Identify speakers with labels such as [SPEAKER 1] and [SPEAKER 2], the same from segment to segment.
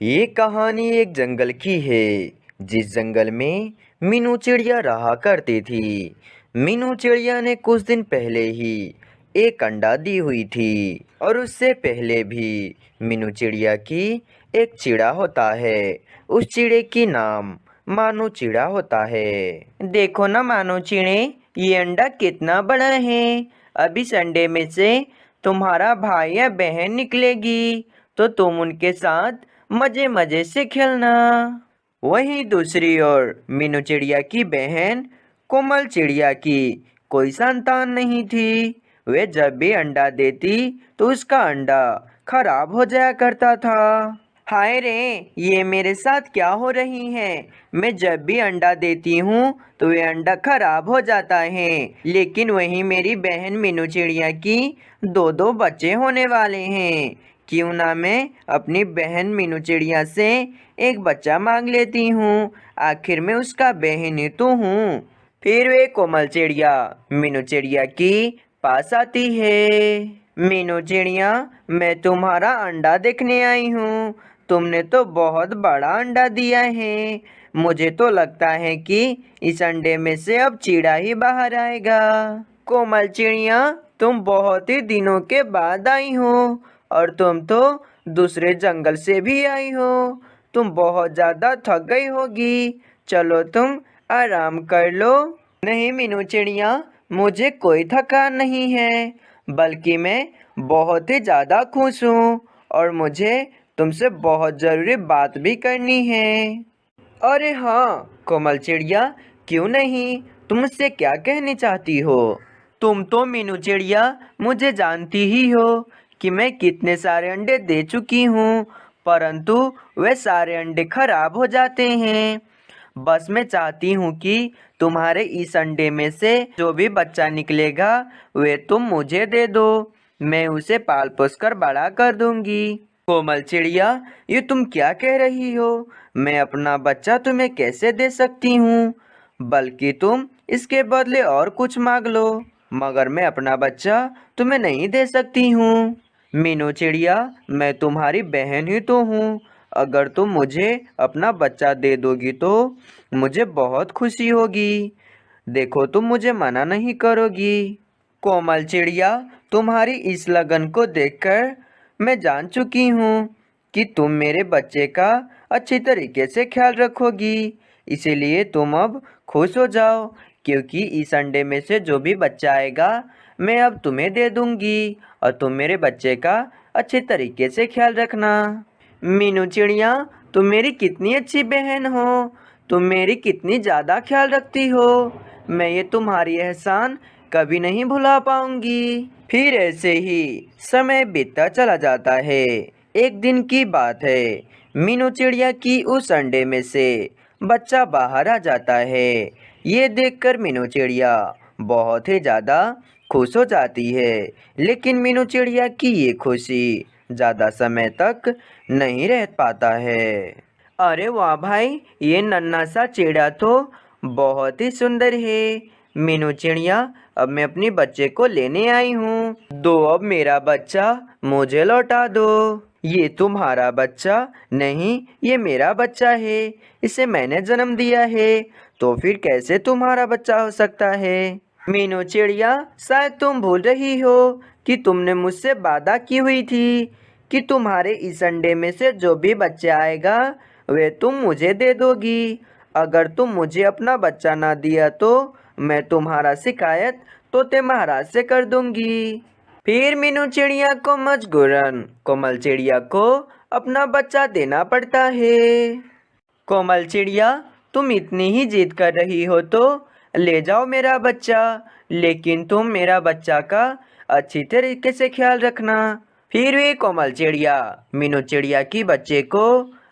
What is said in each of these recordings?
[SPEAKER 1] ये कहानी एक जंगल की है। जिस जंगल में मीनू चिड़िया रहा करती थी। मीनू चिड़िया ने कुछ दिन पहले ही एक अंडा दी हुई थी। और उससे पहले भी मीनू चिड़िया की एक चिड़ा होता है। उस चिड़े की नाम मानो चिड़ा होता है। देखो ना मानो चिड़े, ये अंडा कितना बड़ा है। अब इस अंडे में से तुम्हारा भाई या बहन निकलेगी तो तुम उनके साथ मजे मजे से खेलना। वहीं दूसरी ओर मीनू चिड़िया की बहन कोमल चिड़िया की कोई संतान नहीं थी। वे जब भी अंडा देती तो उसका अंडा खराब हो जाया करता था। हाय रे, ये मेरे साथ क्या हो रही है। मैं जब भी अंडा देती हूँ तो ये अंडा खराब हो जाता है। लेकिन वहीं मेरी बहन मीनू चिड़िया की दो दो बच्चे होने वाले हैं। क्यों ना मैं अपनी बहन मीनू चिड़िया से एक बच्चा मांग लेती हूँ। आखिर में उसका बहन ही तो हूँ। फिर वे कोमल चिड़िया मीनू चिड़िया की पास आती है। मीनू चिड़िया, मैं तुम्हारा अंडा देखने आई हूँ। तुमने तो बहुत बड़ा अंडा दिया है। मुझे तो लगता है कि इस अंडे में से अब चीड़ा ही बाहर आएगा। कोमल चिड़िया, तुम बहुत ही दिनों के बाद आई हो और तुम तो दूसरे जंगल से भी आई हो। तुम बहुत ज़्यादा थक गई होगी। चलो तुम आराम कर लो। नहीं मीनू चिड़िया, मुझे कोई थकान नहीं है, बल्कि मैं बहुत ही ज़्यादा खुश हूँ और मुझे तुमसे बहुत ज़रूरी बात भी करनी है। अरे हाँ कोमल चिड़िया, क्यों नहीं, तुम मुझसे क्या कहनी चाहती हो। तुम तो मीनू चिड़िया मुझे जानती ही हो कि मैं कितने सारे अंडे दे चुकी हूँ, परंतु वे सारे अंडे खराब हो जाते हैं। बस मैं चाहती हूँ कि तुम्हारे इस अंडे में से जो भी बच्चा निकलेगा वे तुम मुझे दे दो। मैं उसे पाल पोस कर बड़ा कर दूंगी। कोमल चिड़िया, ये तुम क्या कह रही हो। मैं अपना बच्चा तुम्हें कैसे दे सकती हूँ। बल्कि तुम इसके बदले और कुछ मांग लो, मगर मैं अपना बच्चा तुम्हें नहीं दे सकती हूँ। मीनू चिड़िया, मैं तुम्हारी बहन ही तो हूँ। अगर तुम मुझे अपना बच्चा दे दोगी तो मुझे बहुत खुशी होगी। देखो तुम मुझे मना नहीं करोगी। कोमल चिड़िया, तुम्हारी इस लगन को देखकर मैं जान चुकी हूँ कि तुम मेरे बच्चे का अच्छी तरीके से ख्याल रखोगी। इसीलिए तुम अब खुश हो जाओ, क्योंकि इस अंडे में से जो भी बच्चा आएगा मैं अब तुम्हें दे दूंगी और तुम मेरे बच्चे का अच्छे तरीके से ख्याल रखना। मीनू चिड़िया, तुम मेरी कितनी अच्छी बहन हो। तुम मेरी कितनी ज़्यादा ख्याल रखती हो। मैं ये तुम्हारी एहसान कभी नहीं भुला पाऊंगी। फिर ऐसे ही समय बीतता चला जाता है। एक दिन की बात है, मीनू चिड़िया की उस अंडे में से बच्चा बाहर आ जाता है। ये देखकर मीनू चिड़िया बहुत ही ज़्यादा खुश हो जाती है। लेकिन मीनू चिड़िया की ये खुशी ज़्यादा समय तक नहीं रह पाता है। अरे वाह भाई, ये नन्हा सा चिड़ा तो बहुत ही सुंदर है। मीनू चिड़िया, अब मैं अपनी बच्चे को लेने आई हूँ। दो अब मेरा बच्चा मुझे लौटा दो। ये तुम्हारा बच्चा नहीं, ये मेरा बच्चा है। इसे मैंने जन्म दिया है, तो फिर कैसे तुम्हारा बच्चा हो सकता है। मीनू चिड़िया, शायद तुम भूल रही हो कि तुमने मुझसे वादा की हुई थी कि तुम्हारे इस अंडे में से जो भी बच्चा आएगा वे तुम मुझे दे दोगी। अगर तुम मुझे अपना बच्चा ना दिया तो मैं तुम्हारा शिकायत तोते महाराज से कर दूंगी। फिर मीनू चिड़िया को मजबूरन कोमल चिड़िया को अपना बच्चा देना पड़ता है। कोमल चिड़िया, तुम इतनी ही जिद कर रही हो तो ले जाओ मेरा बच्चा, लेकिन तुम मेरा बच्चा का अच्छी तरीके से ख्याल रखना। फिर वे कोमल चिड़िया मीनू चिड़िया की बच्चे को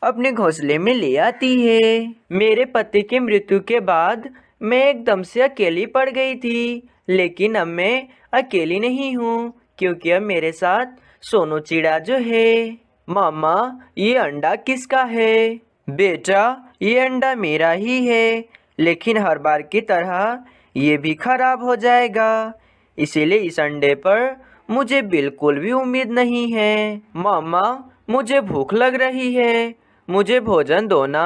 [SPEAKER 1] अपने घोंसले में ले आती है। मेरे पति की मृत्यु के बाद मैं एकदम से अकेली पड़ गई थी, लेकिन अब मैं अकेली नहीं हूँ, क्योंकि अब मेरे साथ सोनू चिड़ा जो है। मामा, ये अंडा किसका है। बेटा, ये अंडा मेरा ही है, लेकिन हर बार की तरह ये भी खराब हो जाएगा। इसीलिए इस अंडे पर मुझे बिल्कुल भी उम्मीद नहीं है। मामा, मुझे भूख लग रही है, मुझे भोजन दो ना।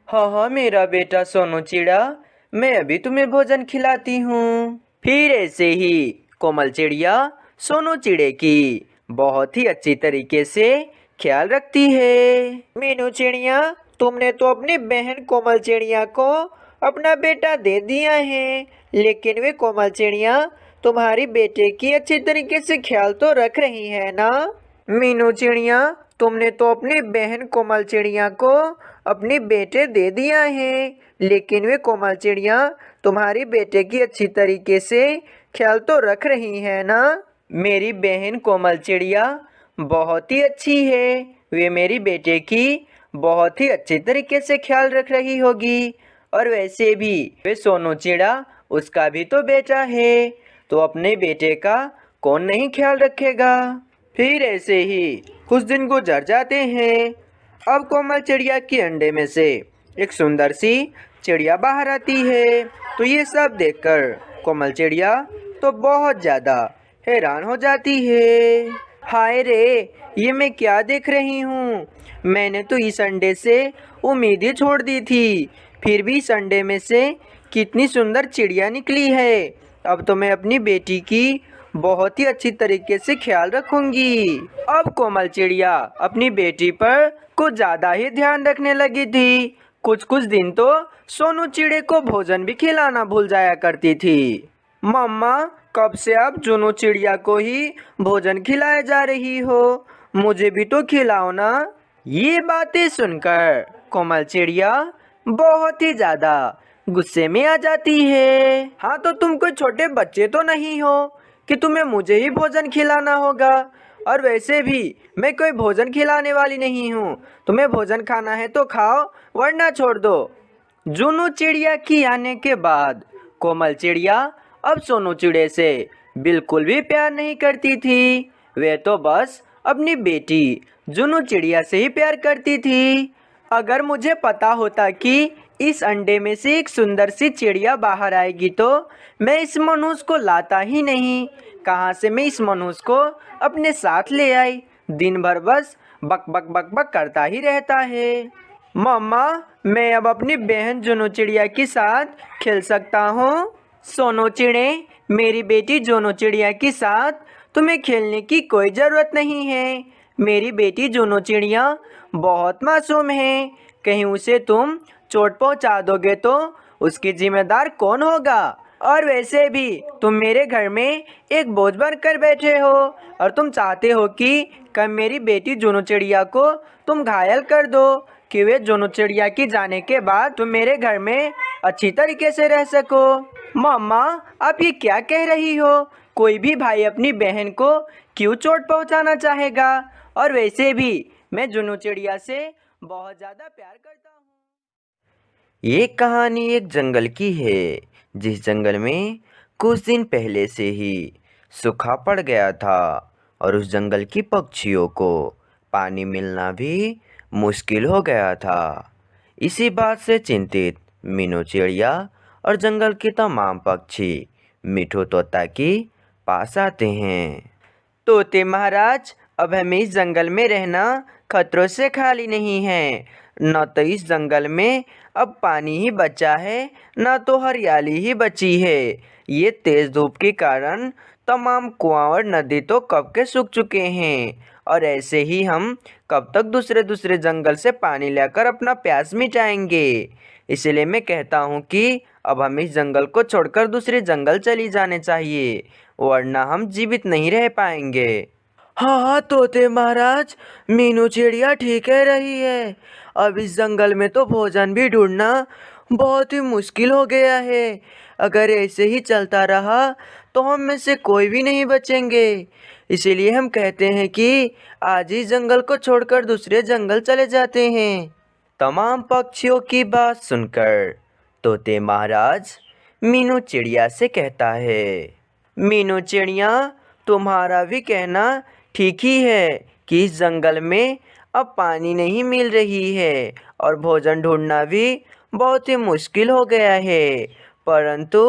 [SPEAKER 1] हाँ हाँ मेरा बेटा सोनू चिड़िया, मैं अभी तुम्हें भोजन खिलाती हूँ। फिर ऐसे ही कोमल चिड़िया सोनू चिड़े की बहुत ही अच्छी तरीके से ख्याल रखती है। मीनू चिड़िया, तुमने तो अपनी बहन कोमल चिड़िया को अपना बेटा दे दिया है, लेकिन वे कोमल चिड़िया तुम्हारी बेटे की अच्छी तरीके से ख्याल तो रख रही है ना। मीनू चिड़िया, तुमने तो अपनी बहन कोमल चिड़िया को अपनी बेटे दे दिया है, लेकिन वे कोमल चिड़िया तुम्हारी बेटे की अच्छी तरीके से ख्याल तो रख रही है ना। मेरी बहन कोमल चिड़िया बहुत ही अच्छी है, वे मेरी बेटे की बहुत ही अच्छी तरीके से ख्याल रख रही होगी। और वैसे भी वे सोनू चिड़ा उसका भी तो बेटा है, तो अपने बेटे का कौन नहीं ख्याल रखेगा। फिर ऐसे ही कुछ दिन गुजर जाते हैं। अब कोमल चिड़िया के अंडे में से एक सुंदर सी चिड़िया बाहर आती है। तो ये सब देखकर कोमल चिड़िया तो बहुत ज़्यादा हैरान हो जाती है। हाय रे, ये मैं क्या देख रही हूँ। मैंने तो इस अंडे से उम्मीद ही छोड़ दी थी, फिर भी इस अंडे में से कितनी सुंदर चिड़िया निकली है। अब तो मैं अपनी बेटी की बहुत ही अच्छी तरीके से ख्याल रखूंगी। अब कोमल चिड़िया अपनी बेटी पर कुछ ज़्यादा ही ध्यान रखने लगी थी। कुछ कुछ दिन तो सोनू चिड़े को भोजन भी खिलाना भूल जाया करती थी। मम्मा, कब से आप जुनू चिड़िया को ही भोजन खिलाए जा रही हो, मुझे भी तो खिलाओ ना। ये बातें सुनकर कोमल चिड़िया बहुत ही ज्यादा गुस्से में आ जाती है। हाँ, तो तुम कोई छोटे बच्चे तो नहीं हो कि तुम्हें मुझे ही भोजन खिलाना होगा। और वैसे भी मैं कोई भोजन खिलाने वाली नहीं हूँ। तुम्हें भोजन खाना है तो खाओ, वरना छोड़ दो। जुनू चिड़िया की आने के बाद कोमल चिड़िया अब सोनू चिड़े से बिल्कुल भी प्यार नहीं करती थी। वे तो बस अपनी बेटी जुनू चिड़िया से ही प्यार करती थी। अगर मुझे पता होता कि इस अंडे में से एक सुंदर सी चिड़िया बाहर आएगी तो मैं इस मनुष्य को लाता ही नहीं। कहाँ से मैं इस मनुष्य को अपने साथ ले आई, दिन भर बस बक बक बक बक करता ही रहता है। मम्मा, मैं अब अपनी बहन जुनू चिड़िया के साथ खेल सकता हूँ। सोनू चिड़े, मेरी बेटी जुनू चिड़िया के साथ तुम्हें खेलने की कोई ज़रूरत नहीं है। मेरी बेटी जुनू चिड़िया बहुत मासूम है, कहीं उसे तुम चोट पहुंचा दोगे तो उसकी जिम्मेदार कौन होगा। और वैसे भी तुम मेरे घर में एक बोझ बनकर बैठे हो और तुम चाहते हो कि कब मेरी बेटी जुनू चिड़िया को तुम घायल कर दो कि वे जुनू चिड़िया की जाने के बाद तुम मेरे घर में अच्छी तरीके से रह सको। मम्मा, आप ये क्या कह रही हो। कोई भी भाई अपनी बहन को क्यों चोट पहुंचाना चाहेगा। और वैसे भी मैं जुनू चिड़िया से बहुत ज़्यादा प्यार करता हूँ। ये कहानी एक जंगल की है, जिस जंगल में कुछ दिन पहले से ही सूखा पड़ गया था और उस जंगल की पक्षियों को पानी मिलना भी मुश्किल हो गया था। इसी बात से चिंतित मीनू चिड़िया और जंगल के तमाम पक्षी मिठू तोता के पास आते हैं। तोते महाराज, अब हमें इस जंगल में रहना खतरों से खाली नहीं है। न तो इस जंगल में अब पानी ही बचा है, न तो हरियाली ही बची है। ये तेज धूप के कारण तमाम कुआं और नदी तो कब के सूख चुके हैं, और ऐसे ही हम कब तक दूसरे दूसरे जंगल से पानी लेकर अपना प्यास मिटाएंगे। इसलिए मैं कहता हूँ कि अब हम इस जंगल को छोड़कर दूसरे जंगल चली जाने चाहिए, वरना हम जीवित नहीं रह पाएंगे। हाँ हाँ तोते महाराज, मीनू चिड़िया ठीक कह रही है। अब इस जंगल में तो भोजन भी ढूंढना बहुत ही मुश्किल हो गया है। अगर ऐसे ही चलता रहा तो हम में से कोई भी नहीं बचेंगे। इसीलिए हम कहते हैं कि आज ही जंगल को छोड़कर दूसरे जंगल चले जाते हैं। तमाम पक्षियों की बात सुनकर तोते महाराज मीनू चिड़िया से कहता है, मीनू चिड़िया, तुम्हारा भी कहना ठीक ही है कि इस जंगल में अब पानी नहीं मिल रही है और भोजन ढूंढना भी बहुत ही मुश्किल हो गया है। परंतु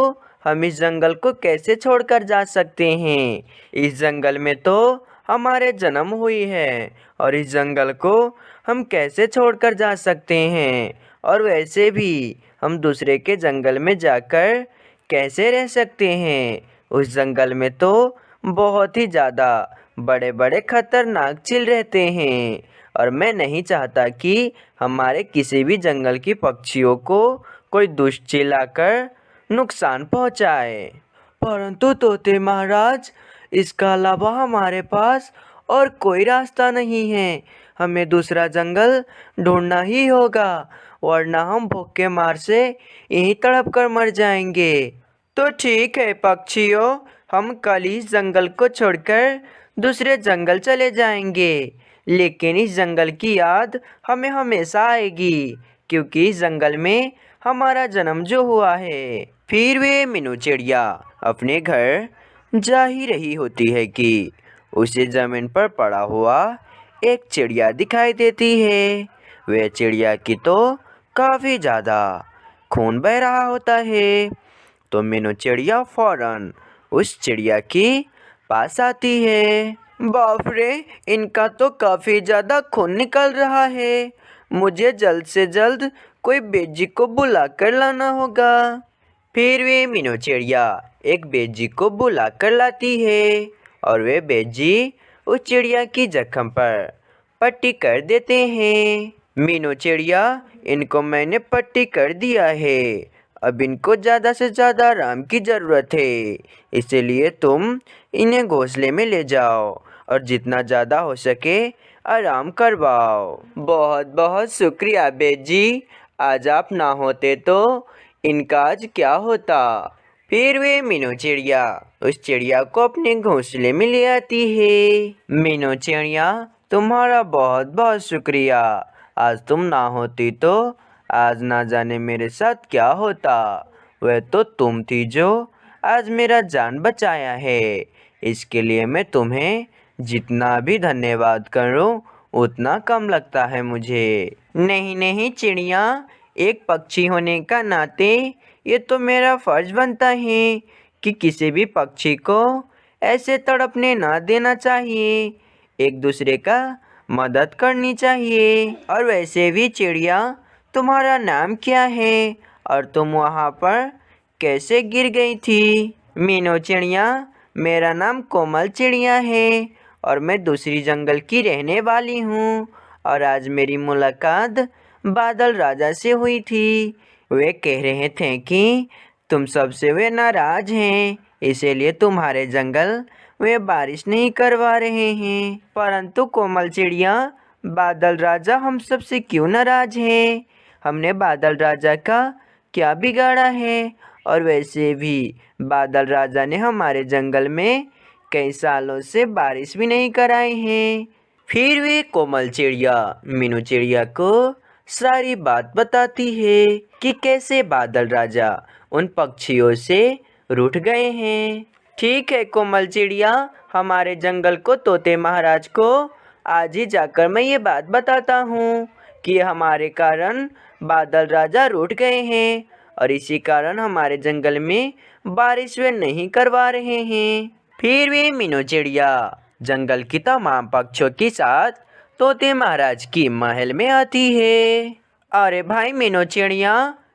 [SPEAKER 1] हम इस जंगल को कैसे छोड़कर जा सकते हैं। इस जंगल में तो हमारे जन्म हुई है और इस जंगल को हम कैसे छोड़कर जा सकते हैं? और वैसे भी हम दूसरे के जंगल में जाकर कैसे रह सकते हैं? उस जंगल में तो बहुत ही ज़्यादा बड़े बड़े खतरनाक चील रहते हैं और मैं नहीं चाहता कि हमारे किसी भी जंगल की पक्षियों को कोई दुष्ट चील आकर नुकसान पहुंचाए। परंतु तोते महाराज, इसका अलावा हमारे पास और कोई रास्ता नहीं है। हमें दूसरा जंगल ढूंढना ही होगा, वरना हम भूख के मार से यहीं तड़प कर मर जाएंगे। तो ठीक है पक्षियों, हम कल इस जंगल को छोड़कर दूसरे जंगल चले जाएंगे, लेकिन इस जंगल की याद हमें हमेशा आएगी, क्योंकि इस जंगल में हमारा जन्म जो हुआ है। फिर वे मीनू चिड़िया अपने घर जा ही रही होती है कि उसे जमीन पर पड़ा हुआ एक चिड़िया दिखाई देती है। वह चिड़िया की तो काफ़ी ज़्यादा खून बह रहा होता है। तो मीनू चिड़िया फौरन उस चिड़िया के पास आती है। बाप रे, इनका तो काफ़ी ज़्यादा खून निकल रहा है। मुझे जल्द से जल्द कोई बेजी को बुला कर लाना होगा। फिर वे मीनू चिड़िया एक बेजी को बुला कर लाती है और वे बेजी उस चिड़िया की जख्म पर पट्टी कर देते हैं। मीनू चिड़िया, इनको मैंने पट्टी कर दिया है, अब इनको ज़्यादा से ज़्यादा आराम की ज़रूरत है, इसलिए तुम इन्हें घोंसले में ले जाओ और जितना ज़्यादा हो सके आराम करवाओ। बहुत बहुत शुक्रिया बेजी, आज आप ना होते तो इनका आज क्या होता। फिर वे मीनू चिड़िया उस चिड़िया को अपने घोंसले में ले आती है। मीनू चिड़िया, तुम्हारा बहुत बहुत शुक्रिया, आज तुम ना होती तो आज ना जाने मेरे साथ क्या होता। वह तो तुम थी जो आज मेरा जान बचाया है, इसके लिए मैं तुम्हें जितना भी धन्यवाद करूं उतना कम लगता है मुझे। नहीं नहीं चिड़िया, एक पक्षी होने का नाते ये तो मेरा फर्ज बनता है कि किसी भी पक्षी को ऐसे तड़पने ना देना चाहिए, एक दूसरे का मदद करनी चाहिए। और वैसे भी चिड़िया, तुम्हारा नाम क्या है और तुम वहाँ पर कैसे गिर गई थी? मीनू चिड़िया, मेरा नाम कोमल चिड़िया है और मैं दूसरी जंगल की रहने वाली हूँ और आज मेरी मुलाकात बादल राजा से हुई थी। वे कह रहे थे कि तुम सबसे वे नाराज हैं, इसीलिए तुम्हारे जंगल वे बारिश नहीं करवा रहे हैं। परंतु कोमल चिड़िया, बादल राजा हम सबसे क्यों नाराज हैं? हमने बादल राजा का क्या बिगाड़ा है? और वैसे भी बादल राजा ने हमारे जंगल में कई सालों से बारिश भी नहीं कराई है। फिर वे कोमल चिड़िया मीनू चिड़िया को सारी बात बताती है कि कैसे बादल राजा उन पक्षियों से रूठ गए हैं। ठीक है कोमल चिड़िया, हमारे जंगल को तोते महाराज को आज ही जाकर मैं ये बात बताता हूँ कि हमारे कारण बादल राजा रूठ गए हैं और इसी कारण हमारे जंगल में बारिश वे नहीं करवा रहे हैं। फिर वे मीनू चिड़िया जंगल की तमाम पक्षियों के साथ तोते महाराज की महल में आती है। अरे भाई मीनू चिड़िया,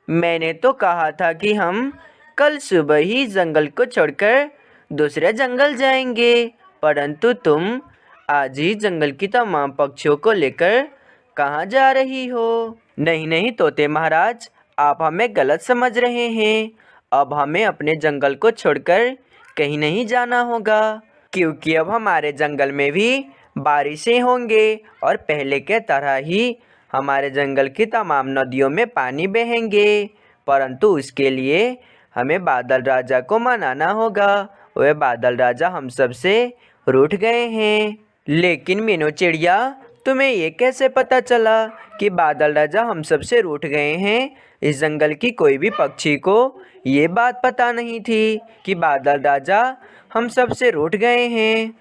[SPEAKER 1] मैंने तो कहा था कि हम कल सुबह ही जंगल को छोड़कर दूसरे जंगल जाएंगे, परंतु तुम आज ही जंगल की तमाम पक्षियों को लेकर कहाँ जा रही हो? नहीं नहीं तोते महाराज, आप हमें गलत समझ रहे हैं। अब हमें अपने जंगल को छोड़कर कहीं नहीं जाना होगा, क्योंकि अब हमारे जंगल में भी बारिशें होंगे और पहले के तरह ही हमारे जंगल की तमाम नदियों में पानी बहेंगे। परंतु उसके लिए हमें बादल राजा को मनाना होगा। वह बादल राजा हम सब से रूठ गए हैं। लेकिन मीनू चिड़िया, तुम्हें ये कैसे पता चला कि बादल राजा हम सब से रूठ गए हैं? इस जंगल की कोई भी पक्षी को ये बात पता नहीं थी कि बादल राजा हम सब से रूठ गए हैं।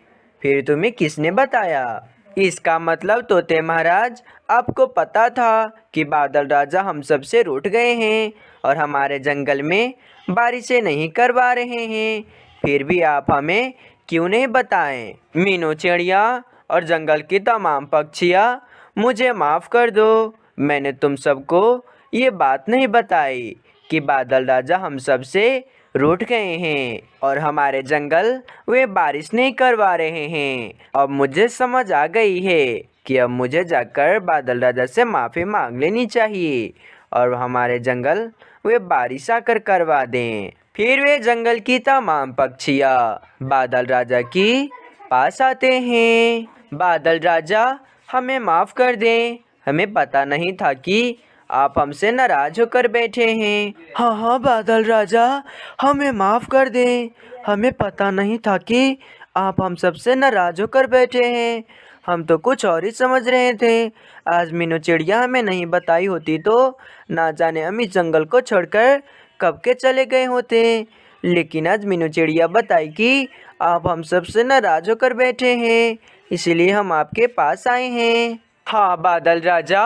[SPEAKER 1] फिर तुम्हें किसने बताया? इसका मतलब तोते महाराज, आपको पता था कि बादल राजा हम सब से रूठ गए हैं और हमारे जंगल में बारिशें नहीं करवा रहे हैं, फिर भी आप हमें क्यों नहीं बताएं? मीनू चिड़िया, और जंगल की तमाम पक्षियाँ मुझे माफ़ कर दो, मैंने तुम सबको ये बात नहीं बताई कि बादल राजा हम सब से रूठ गए हैं और हमारे जंगल वे बारिश नहीं करवा रहे हैं। अब मुझे समझ आ गई है कि अब मुझे जाकर बादल राजा से माफ़ी मांग लेनी चाहिए और हमारे जंगल वे बारिश आकर करवा दें। फिर वे जंगल की तमाम पक्षियाँ बादल राजा की पास आते हैं। बादल राजा, हमें माफ़ कर दें, हमें पता नहीं था कि आप हमसे नाराज होकर बैठे हैं। हाँ हाँ बादल राजा, हमें माफ़ कर दें, हमें पता नहीं था कि आप हम सबसे नाराज होकर बैठे हैं। हम तो कुछ और ही समझ रहे थे। आज मीनू चिड़िया हमें नहीं बताई होती तो ना जाने हम इस जंगल को छोड़कर कब के चले गए होते। लेकिन आज मीनू चिड़िया बताई कि आप हम सबसे नाराज होकर बैठे हैं, इसीलिए हम आपके पास आए हैं। हाँ बादल राजा,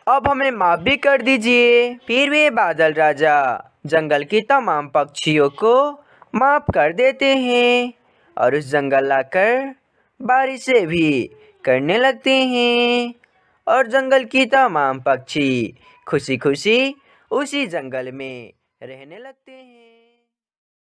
[SPEAKER 1] अब हमें माफ़ भी कर दीजिए। फिर वे बादल राजा जंगल की तमाम पक्षियों को माफ़ कर देते हैं और उस जंगल आकर बारिशें भी करने लगते हैं और जंगल की तमाम पक्षी खुशी खुशी उसी जंगल में रहने लगते हैं।